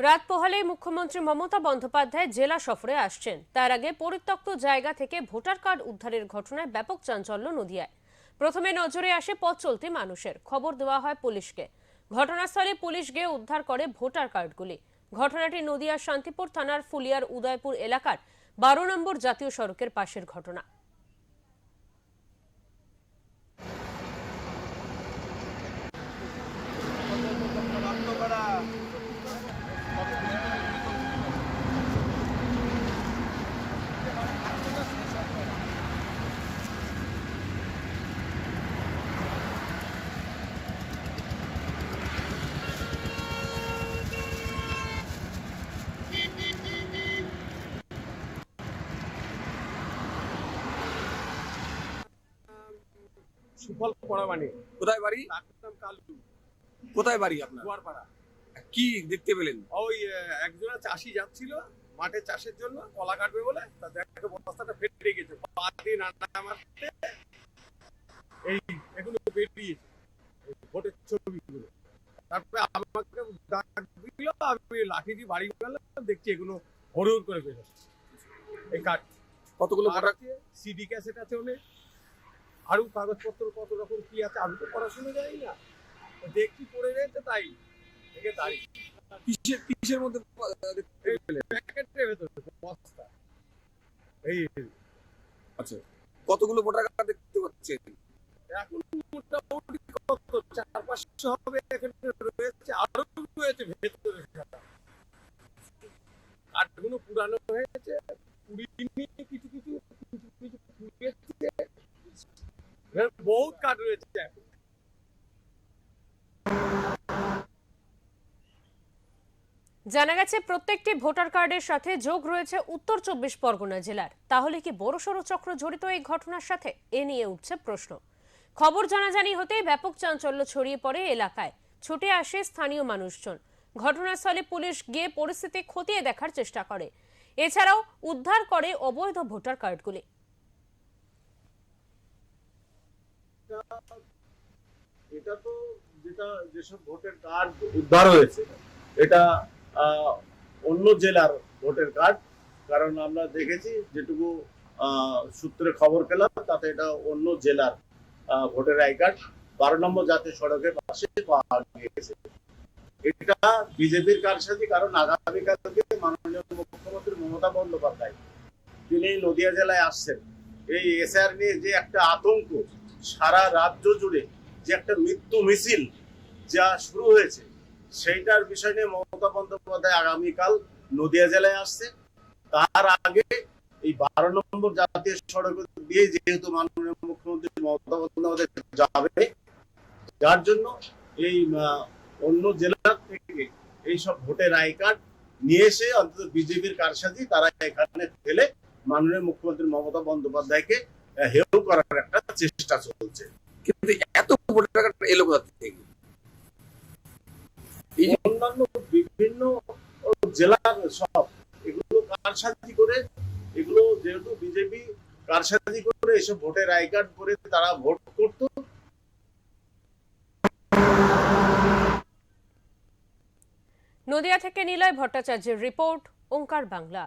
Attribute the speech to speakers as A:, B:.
A: রাত পোহালেই মুখ্যমন্ত্রী মমতা বন্দ্যোপাধ্যায় জেলা সফরে আসছেন। তার আগে পরিত্যক্ত জায়গা থেকে ভোটার কার্ড উদ্ধারের ঘটনায় ব্যাপক চাঞ্চল্য নদিয়ায়। প্রথমে নজরে আসে পথ চলতি মানুষের, খবর দেওয়া হয় পুলিশকে। ঘটনাস্থলে পুলিশ গিয়ে উদ্ধার করে ভোটার কার্ডগুলি। ঘটনাটি নদিয়ার শান্তিপুর থানার ফুলিয়ার উদয়পুর এলাকার 12 নম্বর জাতীয় সড়কের পাশের ঘটনা।
B: সুফল পড়াবানি।
C: কোথায় বাড়ি? কোথায় বাড়ি আপনার?
B: গোয়ারপাড়া।
C: কি দেখতে পেলেন?
B: ওই একজনা চাষি যাচ্ছিল মাঠে চাষের জন্য, কলা কাটবে বলে, তা দেখে বস্তাটা ফেটে গেছে। পা দিয়ে নাড়া মারতে এই এগুলো বেরিয়েছে, ভোটের ছবিগুলো। তারপরে আমাকে ডাক দিল, আমি লাঠি দিয়ে বাড়ি গেলাম, দেখছি এগুলো হরুর করে বেরোচ্ছে। এই কাঠ
C: কতগুলো
B: আর
C: ভোটার?
B: আছে, সিডি ক্যাসেট আছে অনেক, আরো কাগজপত্র কত রকম কি আছে, আমি তো পড়াশোনা জানি না, দেখছি পড়ে রয়েছে, তাই দেখে দাঁড়িয়ে
C: কিসের মধ্যে দেখতে পেলেন?
B: প্যাকেটের ভেতরে বস্তা। এই
C: আচ্ছা, কতগুলো ভোটার কার্ড দেখতে পাচ্ছেন?
B: এখন মোটামুটি কত 400-500 হবে, এখানে রয়েছে, আরো রয়েছে ভেতরে। কাঠগুলো পুরানো হয়েছে, পুড়িনি, কিছু কিছু পুড়িয়েছে, বহুত কাঠ রয়েছে এখন।
A: জানা গেছে প্রত্যেকটি ভোটার কার্ডের সাথে যোগ রয়েছে উত্তর 24 পরগনা জেলার। তাহলে কি বড়সড় চক্র জড়িত এই ঘটনার সাথে? এ নিয়ে উঠছে প্রশ্ন। খবর জানাজানি হতেই ব্যাপক চাঞ্চল্য ছড়িয়ে পড়ে এলাকায়। ছুটে আসে স্থানীয় মানুষজন। ঘটনাস্থলে পুলিশ গিয়ে পরিস্থিতি খতিয়ে দেখার চেষ্টা করে। এছাড়াও উদ্ধার করে অবৈধ ভোটার কার্ডগুলি।
D: এটা তো যেসব ভোটের কার্ড উদ্ধার হয়েছে, এটা অন্য জেলার ভোটের কার্ড। কারণ আমরা দেখেছি, যেটুকু সূত্রে খবর পেলাম, তাতে এটা অন্য জেলার ভোটের আই কার্ড 12 নম্বর জাতীয় সড়কের পাশে পাওয়া গিয়েছে। এটা বিজেপির কারসাজি। কারণ আগামীকালকে মাননীয় মুখ্যমন্ত্রী মমতা বন্দ্যোপাধ্যায় তিনি নদিয়া জেলায় আসছেন। এই এসআর নিয়ে যে একটা আতঙ্ক, সারা রাজ্য জুড়ে যে একটা মৃত্যু মিছিল যা শুরু হয়েছে, সেইটার বিষয় নিয়ে মমতা বন্দ্যোপাধ্যায় আগামীকাল নদিয়া জেলায় আসছে। তার আগে এই 12 নম্বর জাতীয় সড়ক দিয়ে যেহেতু মাননীয় মুখ্যমন্ত্রী মমতা বন্দ্যোপাধ্যায় যাবে, যার জন্য এই অন্য জেলা থেকে এইসব ভোটের আই কার্ড নিয়ে এসে অন্তত বিজেপির কারসাজি তারা এখানে ফেলে মাননীয় মুখ্যমন্ত্রী মমতা বন্দ্যোপাধ্যায়কে হেয় করার একটা চেষ্টা চলছে।
C: কিন্তু এত ভোটার কার্ড এলো কোথা থেকে?
D: এই অন্যান্য বিভিন্ন জেলার সব এগুলো কারসাজি করে, এগুলো যেহেতু বিজেপি কারসাজি করে এসব ভোটের আই কার্ড করে তারা ভোট করত।
A: নদিয়া থেকে নিলয় ভট্টাচার্যের রিপোর্ট, ওঙ্কার বাংলা।